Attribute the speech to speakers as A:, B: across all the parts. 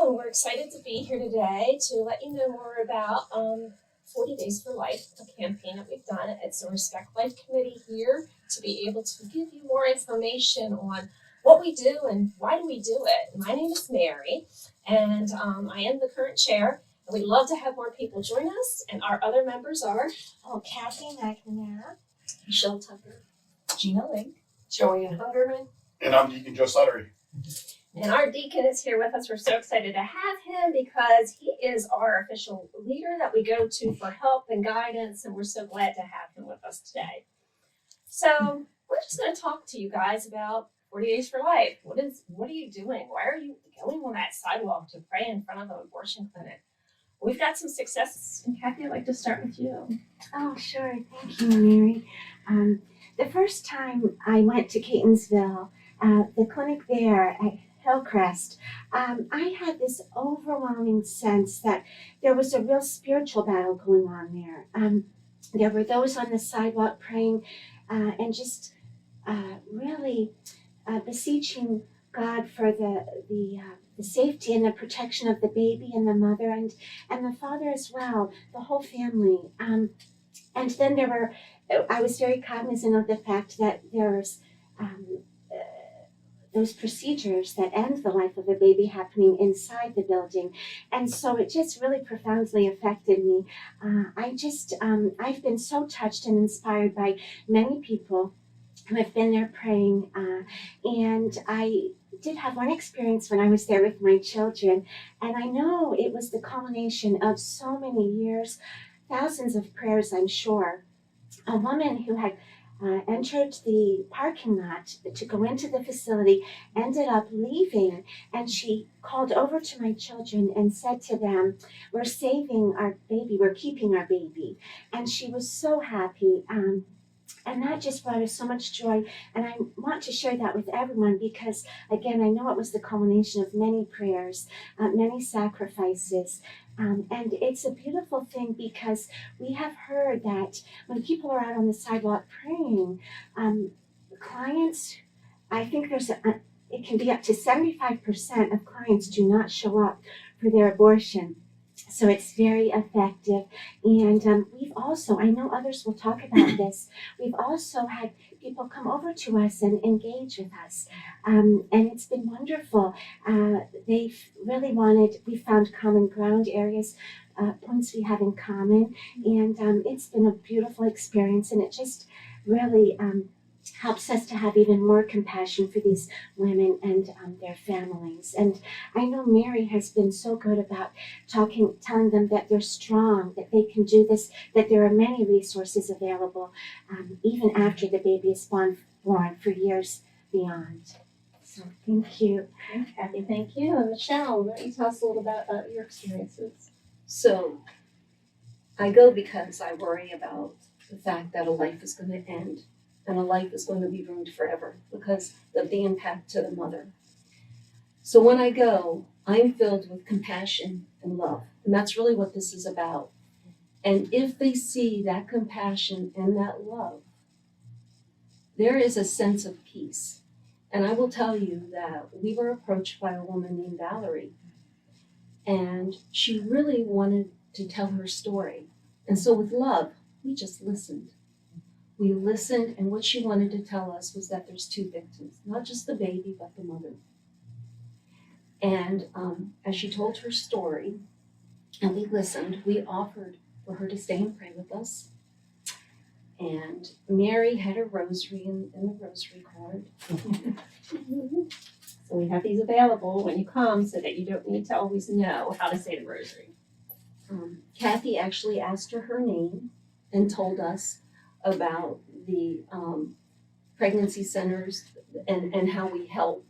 A: and we're excited to be here today to let you know more about 40 Days for Life, a campaign that we've done. It's a Respect Life Committee here to be able to give you more information on what we do and why do we do it. My name is Mary, and I am the current chair. And we'd love to have more people join us, and our other members are
B: Kathy McNamara,
C: Michelle Tucker,
B: Gina Link,
C: Joanne Hungerman,
D: And I'm Deacon Joe Suttery.
A: And our deacon is here with us. We're so excited to have him because he is our official leader that we go to for help and guidance, and we're so glad to have him with us today. So we're just going to talk to you guys about 40 Days for Life. What are you doing? Why are you going on that sidewalk to pray in front of an abortion clinic? We've got some successes, and Kathy, I'd like to start with you.
B: Oh, sure. Thank you, Mary. The first time I went to Catonsville, the clinic there at Hillcrest, I had this overwhelming sense that there was a real spiritual battle going on there. There were those on the sidewalk praying and just really beseeching God for the safety and the protection of the baby and the mother and the father as well, the whole family. And then I was very cognizant of the fact that there's those procedures that end the life of a baby happening inside the building. And so it just really profoundly affected me. I've been so touched and inspired by many people who have been there praying. And I did have one experience when I was there with my children. And I know it was the culmination of so many years, thousands of prayers, I'm sure. A woman who had entered the parking lot to go into the facility, ended up leaving, and she called over to my children and said to them, "We're saving our baby, we're keeping our baby." And she was so happy. And that just brought us so much joy. And I want to share that with everyone because, again, I know it was the culmination of many prayers, many sacrifices. And it's a beautiful thing because we have heard that when people are out on the sidewalk praying, clients, I think it can be up to 75% of clients do not show up for their abortion. So it's very effective. And we've also, I know others will talk about this, we've also had people come over to us and engage with us. And it's been wonderful. They've really we found common ground areas, points we have in common. And it's been a beautiful experience. And it just really helps us to have even more compassion for these women and their families. And I know Mary has been so good about telling them that they're strong, that they can do this, that there are many resources available, even after the baby is born for years beyond. So thank you.
A: Okay, Kathy, thank you. And Michelle, why don't you tell us a little about your experiences?
C: So I go because I worry about the fact that a life is going to end and a life is going to be ruined forever because of the impact to the mother. So when I go, I'm filled with compassion and love. And that's really what this is about. And if they see that compassion and that love, there is a sense of peace. And I will tell you that we were approached by a woman named Valerie, and she really wanted to tell her story. And so with love, we just listened. We listened, and what she wanted to tell us was that there's two victims, not just the baby, but the mother. And as she told her story, and we listened, we offered for her to stay and pray with us. And Mary had a rosary in the rosary card.
A: So we have these available when you come so that you don't need to always know how to say the rosary.
C: Kathy actually asked her name and told us about the pregnancy centers and how we help.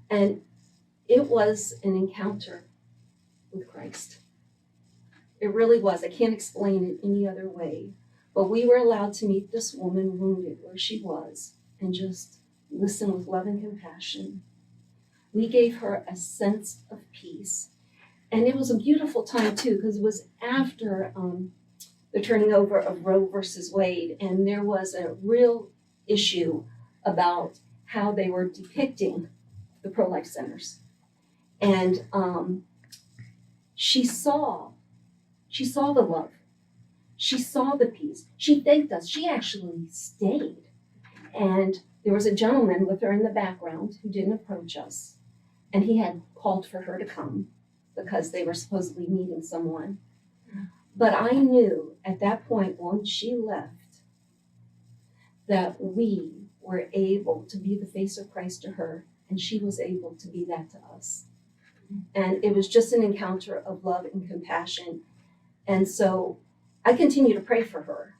C: And it was an encounter with Christ. It really was. I can't explain it any other way. But we were allowed to meet this woman wounded where she was and just listen with love and compassion. We gave her a sense of peace. And it was a beautiful time too, because it was after the turning over of Roe versus Wade, and there was a real issue about how they were depicting the pro-life centers. And she saw the love. She saw the peace. She thanked us. She actually stayed. And there was a gentleman with her in the background who didn't approach us. And he had called for her to come because they were supposedly meeting someone. But I knew at that point, once she left, that we were able to be the face of Christ to her, and she was able to be that to us. And it was just an encounter of love and compassion. And so I continue to pray for her.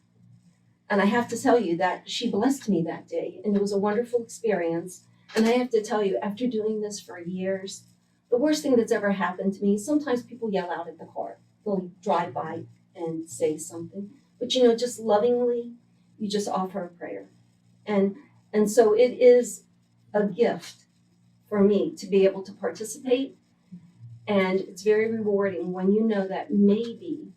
C: And I have to tell you that she blessed me that day, and it was a wonderful experience. And I have to tell you, after doing this for years, the worst thing that's ever happened to me, sometimes people yell out at the car. They'll drive by and say something. But just lovingly, you just offer a prayer. And so it is a gift for me to be able to participate. And it's very rewarding when you know that maybe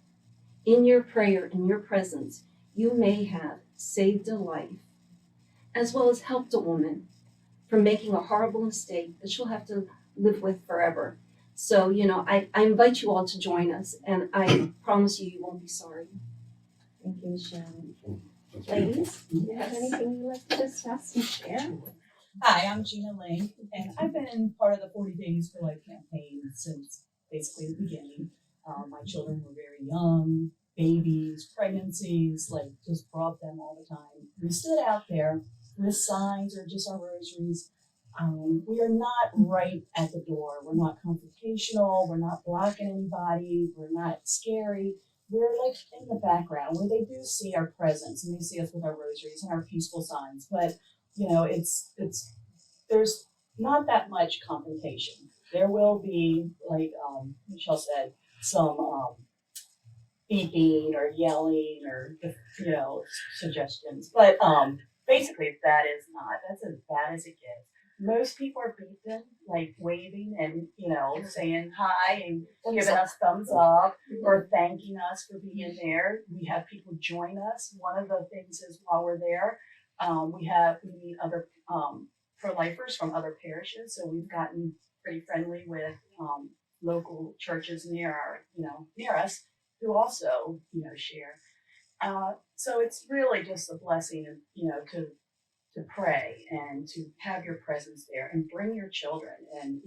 C: in your prayer, in your presence, you may have saved a life, as well as helped a woman from making a horrible mistake that she'll have to live with forever. So, I invite you all to join us, and I promise you won't be sorry.
A: Thank you, Sharon. Ladies, do you have anything you'd like to discuss and share?
D: Hi, I'm Gina Link, and I've been part of the 40 Days for Life campaign since basically the beginning. My children were very young, babies, pregnancies, just brought them all the time. We stood out there with signs or just our rosaries. We are not right at the door. We're not confrontational. We're not blocking anybody. We're not scary. We're in the background where they do see our presence and they see us with our rosaries and our peaceful signs. But there's not that much confrontation. There will be, Michelle said, some beeping or yelling or suggestions. But basically, that's as bad as it gets. Most people are beeping, waving and saying hi and giving us thumbs up or thanking us for being there. We have people join us. One of the things is while we're there, we meet other pro-lifers from other parishes. So we've gotten pretty friendly with local churches near us who also share. So it's really just a blessing, to pray and to have your presence there and bring your children, and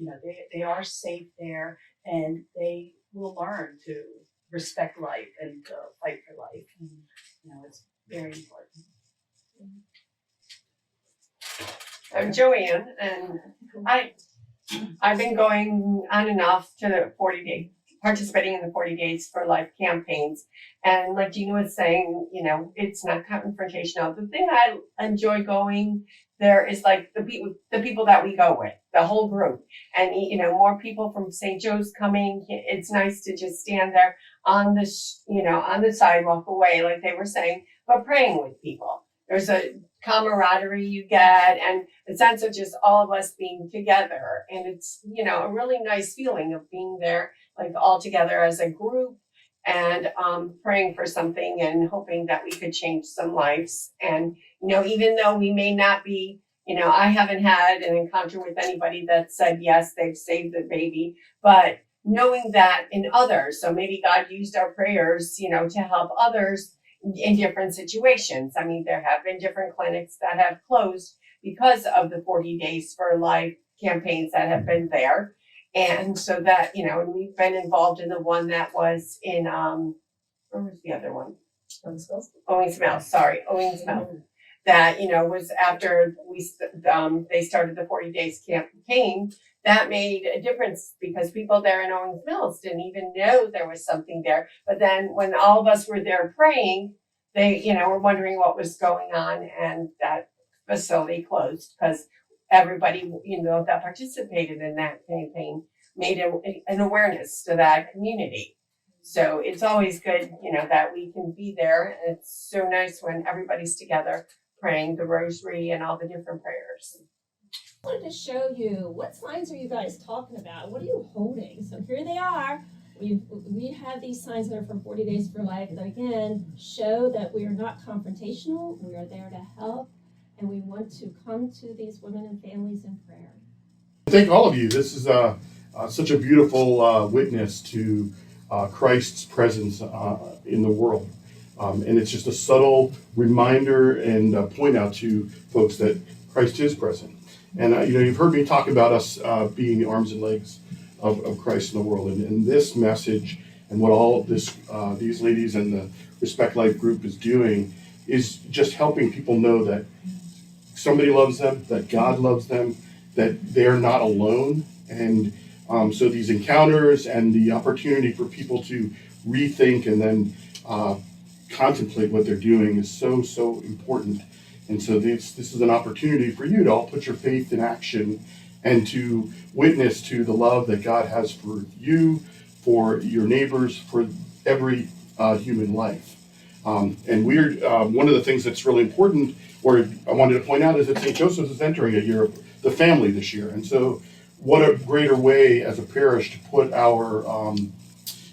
D: they are safe there, and they will learn to respect life and to fight for life, and it's very important.
E: I'm Joanne, and I've been going on and off to the 40 day, participating in the 40 Days for Life campaigns. And like Gina was saying, it's not confrontational. The thing I enjoy going there is the people that we go with, the whole group. And, more people from St. Joe's coming. It's nice to just stand there on the sidewalk away, like they were saying, but praying with people. There's a camaraderie you get and a sense of just all of us being together. And it's, a really nice feeling of being there, all together as a group and praying for something and hoping that we could change some lives. And, even though we may not be, I haven't had an encounter with anybody that said, yes, they've saved the baby, but knowing that in others, so maybe God used our prayers, to help others in different situations. I mean, there have been different clinics that have closed because of the 40 Days for Life campaigns that have been there. And so that, and we've been involved in the one that was in, where was the other one? Owings Mills. That, was after they started the 40 Days campaign. That made a difference because people there in Owings Mills didn't even know there was something there. But then when all of us were there praying, they, were wondering what was going on, and that facility closed because everybody, that participated in that campaign made an awareness to that community. So it's always good, that we can be there. And it's so nice when everybody's together praying the rosary and all the different prayers.
A: I wanted to show you, what signs are you guys talking about? What are you holding? So here they are. We have these signs that are from 40 Days for Life that again show that we are not confrontational. We are there to help, and we want to come to these women and families in prayer.
F: Thank all of you. This is such a beautiful witness to Christ's presence in the world. And it's just a subtle reminder and point out to folks that Christ is present. And you've heard me talk about us being the arms and legs of Christ in the world. And this message and what all this these ladies and the Respect Life group is doing is just helping people know that somebody loves them, that God loves them, that they're not alone. And so these encounters and the opportunity for people to rethink and then contemplate what they're doing is so important. And so this is an opportunity for you to all put your faith in action and to witness to the love that God has for you, for your neighbors, for every human life. And we're one of the things that's really important, or I wanted to point out, is that St. Joseph's is entering a year of the family this year. And so what a greater way as a parish to put our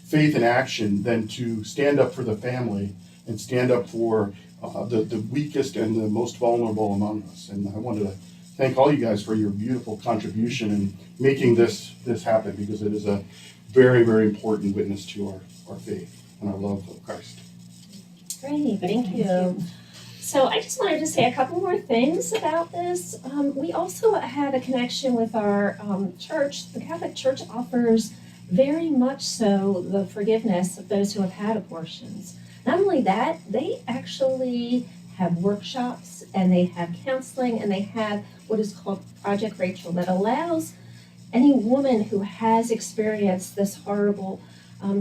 F: faith in action than to stand up for the family and stand up for the weakest and the most vulnerable among us. And I wanted to thank all you guys for your beautiful contribution in making this happen, because it is a very, very important witness to our faith and our love of Christ.
A: Great, thank you. So I just wanted to say a couple more things about this. We also have a connection with our church. The Catholic Church offers very much so the forgiveness of those who have had abortions. Not only that, they actually have workshops and they have counseling and they have what is called Project Rachel that allows any woman who has experienced this horrible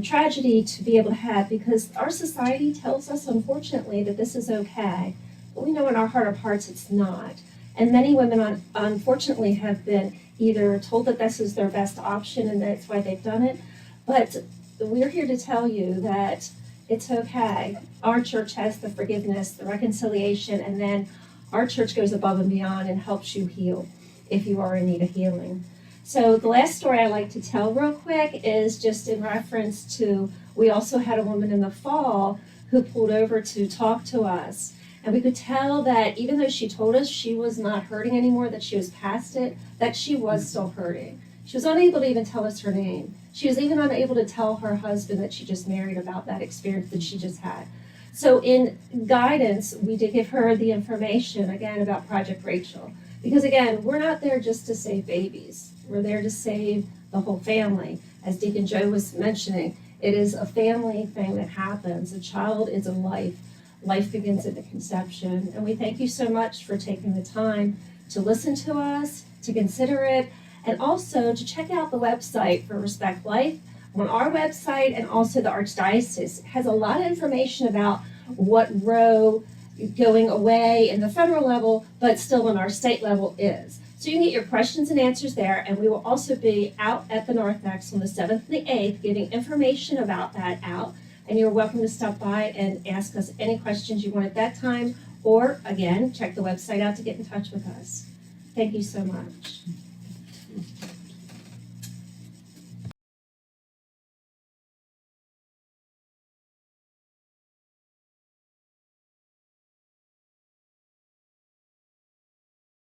A: tragedy to be able to have, because our society tells us, unfortunately, that this is okay, but we know in our heart of hearts it's not. And many women, unfortunately, have been either told that this is their best option and that's why they've done it, but we're here to tell you that it's okay. Our church has the forgiveness, the reconciliation, and then our church goes above and beyond and helps you heal if you are in need of healing. So the last story I like to tell real quick is just in reference to, we also had a woman in the fall who pulled over to talk to us. And we could tell that even though she told us she was not hurting anymore, that she was past it, that she was still hurting. She was unable to even tell us her name. She was even unable to tell her husband that she just married about that experience that she just had. So in guidance, we did give her the information, again, about Project Rachel. Because again, we're not there just to save babies. We're there to save the whole family. As Deacon Joe was mentioning, it is a family thing that happens. A child is a life. Life begins at the conception. And we thank you so much for taking the time to listen to us, to consider it, and also to check out the website for Respect Life. On our website and also the Archdiocese has a lot of information about what row going away in the federal level, but still on our state level is. So you can get your questions and answers there, and we will also be out at the Narthex on the 7th and the 8th getting information about that out, and you're welcome to stop by and ask us any questions you want at that time, or again, check the website out to get in touch with us. Thank you so much.